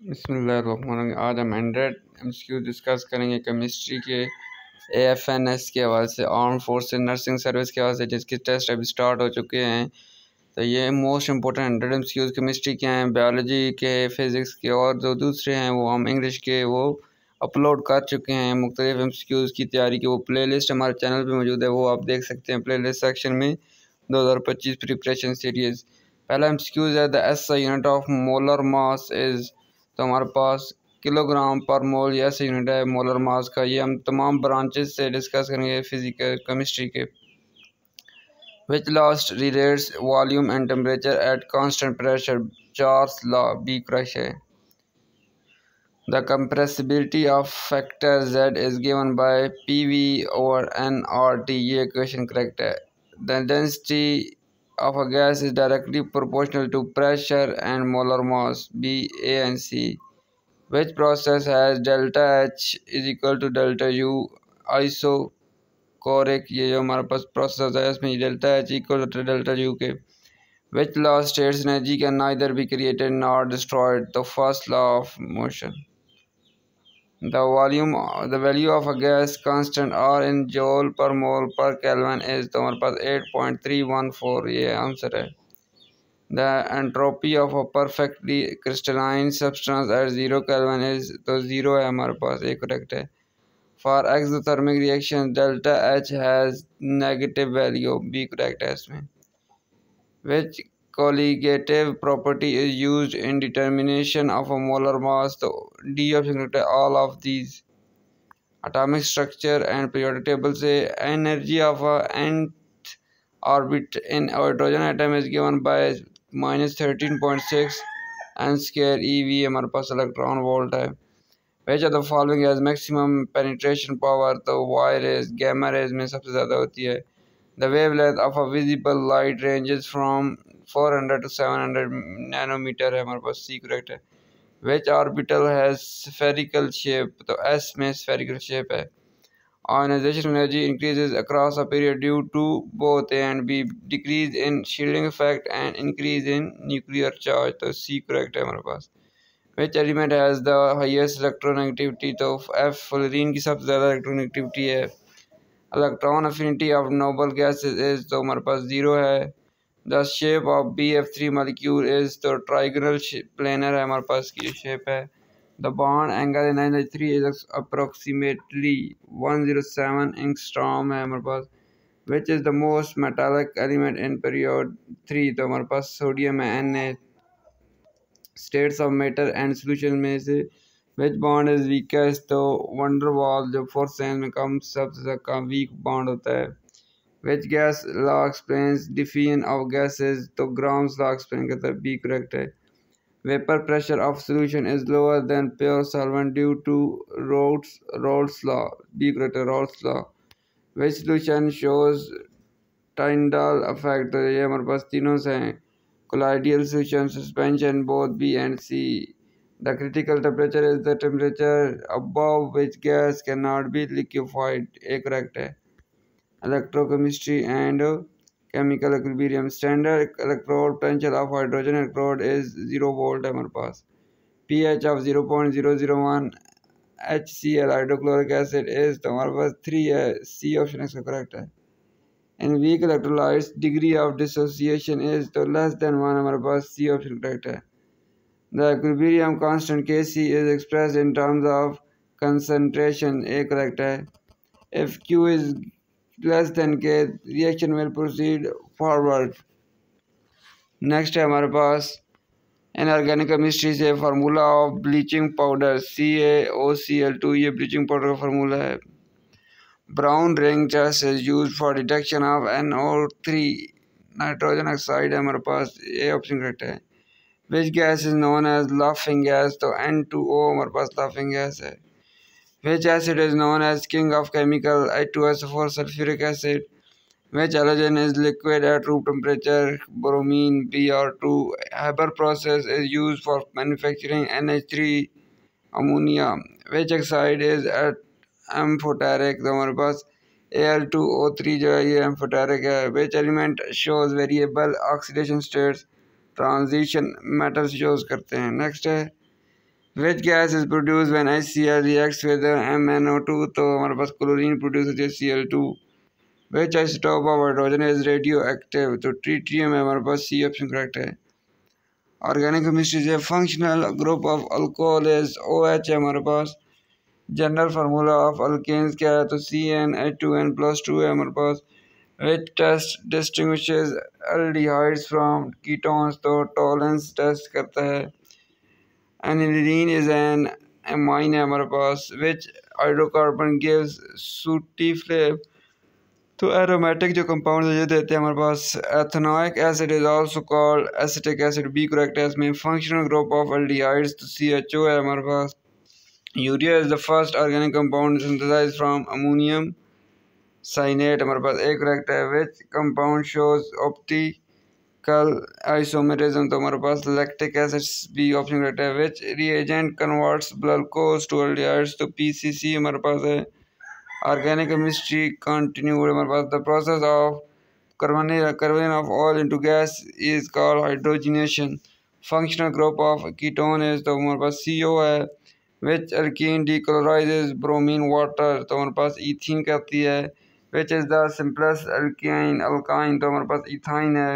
बिस्मिल्लाहिर्रहमानिर्रहीम। आज हम 100 MCQ डिस्कस करेंगे केमिस्ट्री के AFNS के हवाले से, आर्म फोर्सेस नर्सिंग सर्विस के हवाले से, जिसके टेस्ट अभी स्टार्ट हो चुके हैं। तो ये मोस्ट इंपॉर्टेंट 100 MCQ केमिस्ट्री के हैं, बायोलॉजी के, फिज़िक्स के, और जो दूसरे हैं वो हम इंग्लिश के वो अपलोड कर चुके हैं। मुख्तलिफ MCQs की तैयारी की वो प्ले लिस्ट हमारे चैनल पर मौजूद है, वो आप देख सकते हैं प्ले लिस्ट सेक्शन में 2025 प्रिपरेशन सीरीज़। पहला MCQ है the SI unit of molar mass is. तो हमारे पास किलोग्राम पर मोल ये ऐसे यूनिट है मोलर मास का। ये हम तमाम ब्रांचेस से डिस्कस करेंगे फिजिकल केमिस्ट्री के। Which last relates volume and temperature at constant pressure, Charles law B correct है। The compressibility of factor Z is given by PV over nRT, ये इक्वेशन करेक्ट है। The density of a gas is directly proportional to pressure and molar mass, B, A and C. Which process has delta H is equal to delta U? Isochoric, ये जो हमारे पास process है इसमें delta H equal to delta U के। Which law states energy can neither be created nor destroyed? The first law of motion. The value of a gas constant R in joule per mole per Kelvin is, तो हमारे पास 8.314, ये answer है। The entropy of a perfectly crystalline substance at 0 Kelvin is, तो 0 है हमारे पास, ये correct है। For exothermic reaction delta H has negative value, B correct है इसमें। Which colligative property is used in determination of a molar mass? तो D option correct है, all of these। Atomic structure and periodic table से energy of a nth orbit in hydrogen atom is given by -13.6 n square eV, हमारे पास electron volt है। Which of the following has maximum penetration power? तो Y rays, gamma rays में सबसे ज़्यादा होती है। The wavelength of a visible light ranges from 400 to 700 nanometer है हमारे पास, C correct है। Which orbital has spherical shape? तो S में spherical shape है। Ionization energy increases across a period due to both A and B, decrease in shielding effect and increase in nuclear charge, तो C correct है हमारे पास। Which element has the highest electronegativity? तो F, fluorine की सबसे ज़्यादा electronegativity है। Electron affinity of noble gases is, तो हमारे पास 0 है। The shape of BF3 molecule is, तो trigonal planar है हमारे पास की shape है। The bond angle in NH3 is approximately 107 angstrom है हमारे पास। Which is the most metallic element in period 3? तो हमारे पास सोडियम है, Na। States of matter and solution में से which bond is weakest? तो वंडरवॉल जो फोर्थ साइंस में कम सबसे कम वीक बॉन्ड होता है। Which gas law explains diffusion of gases? तो Grom's law explain करता है, B correct है। Vapor pressure of solution is lower than pure solvent due to Raoult's law, B correct है, Raoult's law। Which solution shows Tyndall effect? तो ये हमारे पास तीनों से हैं। Colloidal solution, suspension, both B and C। The critical temperature is the temperature above which gas cannot be liquefied, A correct है। Electrochemistry and chemical equilibrium, standard electrode potential of hydrogen electrode is 0 volt है हमारे पास। pH of 0.001 HCl hydrochloric acid is, तो हमारे पास 3 है, C option इसका correct है। In weak electrolytes degree of dissociation is, तो less than 1 हमारे पास, C ऑप्शन करेक्ट है। The equilibrium constant Kc is expressed in terms of concentration, A correct है। If Q is less than K, reaction will proceed forward। Next है हमारे पास inorganic chemistry से formula of bleaching powder CaOCl2, ये bleaching powder का formula है। Brown ring test is use for detection of NO3, nitrogen oxide है हमारे पास, ये ऑप्शन करेक्ट है। Which gas is known as laughing gas? तो N2O हमारे पास लाफिंग गैस है। Which acid is known as king of chemical? H2SO4 sulfuric acid। Which halogen is liquid at room temperature? Bromine, Br2। Haber process is used for manufacturing NH3 ammonia। Which oxide is at amphoteric? तो हमारे पास Al2O3 जो है ये amphoteric है। Which element shows variable oxidation states? Transition metals shows करते हैं। Next है Which gas is produced when HCl reacts with MnO2? तो हमारे पास क्लोरीन प्रोड्यूस होती है Cl2. Which isotope of hydrogen is radioactive? तो ट्रिटियम है हमारे पास, C ऑप्शन करेक्ट है. Organic chemistry is a functional group of alcohol is OH है हमारे पास. जनरल फार्मूला ऑफ अल्केन्स क्या है? तो CnH2n+2 है हमारे पास. Which test distinguishes aldehydes from ketones? तो टॉलेंस टेस्ट करता है. Aniline is an amine है हमारे पास. Which hydrocarbon gives sooty flame? तो एरोमेटिक जो कंपाउंड ये देते हैं हमारे पास. Ethanoic acid is also called acetic acid, B correct है इसमें. फंक्शनल ग्रुप ऑफ एल्डिहाइड्स तो CHO है हमारे पास. Urea is the first organic compound synthesized from ammonium cyanate हमारे पास, ए करेक्ट है. Which compound shows optical isomerism? तो हमारे पास lactic acid, B option correct है. Which reagent converts glucose to aldehydes? तो PCC हमारे पास है. Organic chemistry continued हमारे पास. The process of conversion of oil into gas is called hydrogenation. Functional group of ketone is तो हमारे पास CO है. Which alkene decolorizes bromine water? तो हमारे पास ethene कहती है. Which is the simplest alkyne? तो हमारे पास ethyne है.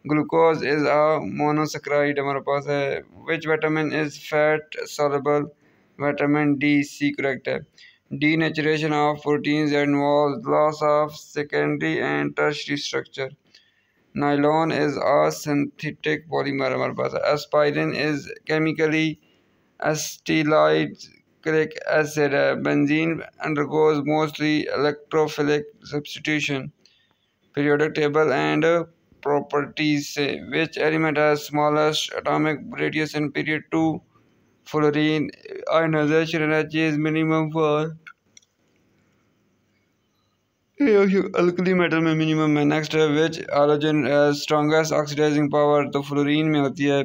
Glucose is a monosaccharide हमारे पास है. Which vitamin is fat soluble? Vitamin D, C correct है. Denaturation of proteins involves loss of secondary and tertiary structure. Nylon is a synthetic polymer हमारे पास. Aspirin is chemically acetylic acid. Benzene undergoes mostly electrophilic substitution. Periodic table and properties. Which element has smallest atomic radius in period 2? Fluorine. Ionization energy is minimum for alkali metal में minimum है. Next है which halogen strongest oxidizing power? तो fluorine में होती है.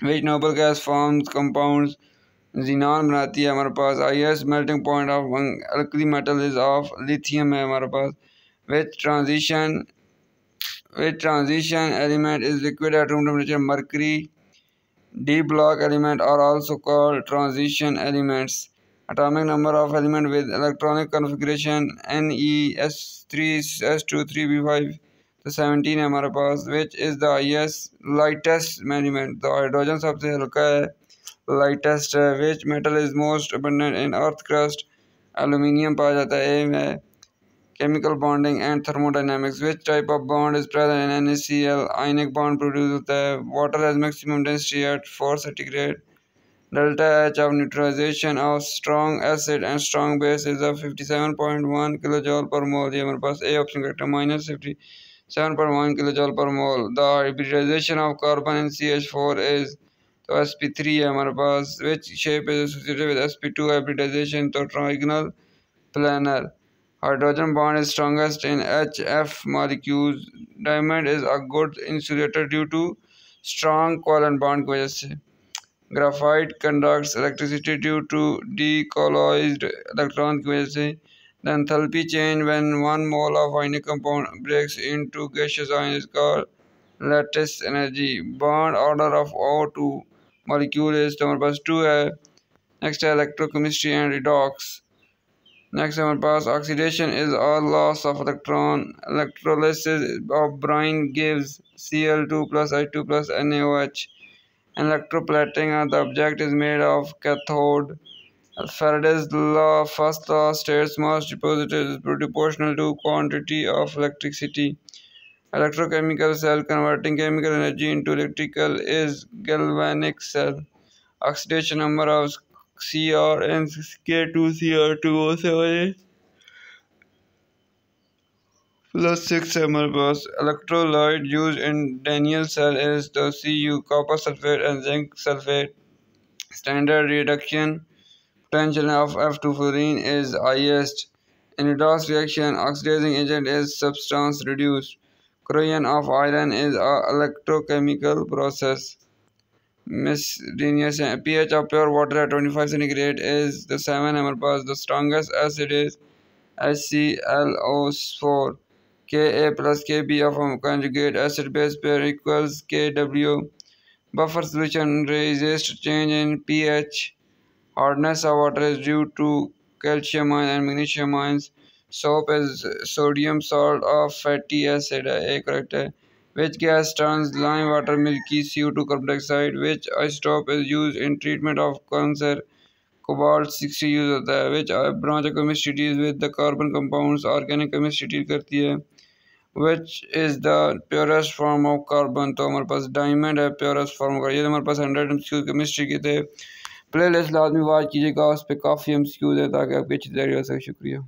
Which noble gas forms compounds? Xenon बनाती है हमारे पास. Highest melting point of alkali metal is of lithium है हमारे पास. Which transition element is liquid at room temperature? Mercury. D block element are also called transition elements. Atomic number of element with electronic configuration NeS3s23b5 तो 17 है हमारे पास. Which is the lightest element? तो hydrogen सबसे हल्का है, lightest है. Which metal is most abundant in earth crust? Aluminium पाया जाता है, A में. Chemical bonding and thermodynamics. Which type of bond is present in NaCl? Ionic bond produce होता है. Water has maximum density at 4 centigrade. Delta H of neutralization of strong acid and strong base is of 57.1 kilojoule per mole. ये हमारे पास A option correct है, -57.1 kilojoule per mole. The hybridization of carbon in CH4 is तो sp3 है हमारे पास. Which shape is associated with sp2 hybridization? तो trigonal planar. Hydrogen bond is strongest in HF molecules. Diamond is a good insulator due to strong covalent bond की वजह से. Graphite conducts electricity due to decolloided electrons की वजह से. The enthalpy change when one mole of ionic compound breaks into gaseous ion is called lattice energy. Bond order of O2 molecule is तो हमारे पास 2 है. Next है electrochemistry and redox. Next हमारे पास oxidation is all loss of electron. Electrolysis of brine gives Cl2 plus I2 plus NaOH. Electroplating the object is made of cathode. Faraday's law, first law, states mass deposited is proportional to quantity of electricity. Electrochemical cell converting chemical energy into electrical is galvanic cell. Oxidation number of Cr and K2Cr2O +6 है हमारे पास. Electrolyte used in Daniell cell is the Cu, copper sulfate and zinc sulfate. Standard reduction potential of F2 fluorine is highest. In redox reaction, oxidizing agent is substance reduced. Corrosion of iron is a electrochemical process. Miscellaneous pH of pure water at 25 centigrade is the 7 हमारे पास. The strongest acid is HClO4. Ka plus Kb of conjugate acid base pair equals Kw. Buffer solution resist change in pH. Hardness of water is due to calcium ions and magnesium ions. Soap is sodium salt of fatty acid, correct है. Which gas turns lime water milky? CO2 carbon dioxide. Which isotope is used in treatment of cancer? Cobalt 60 use होता है. Which branch of chemistry deals with the carbon compounds? Organic chemistry deal करती है. Which is the purest form of carbon? तो हमारे पास diamond है purest form का. ये हमारे पास 100 MCQ केमिस्ट्री के थे. प्ले लिस्ट लाजमी वाच कीजिएगा, उस पर काफ़ी MCQs हैं ताकि आपकी अच्छी तैयारी हो सके. शुक्रिया.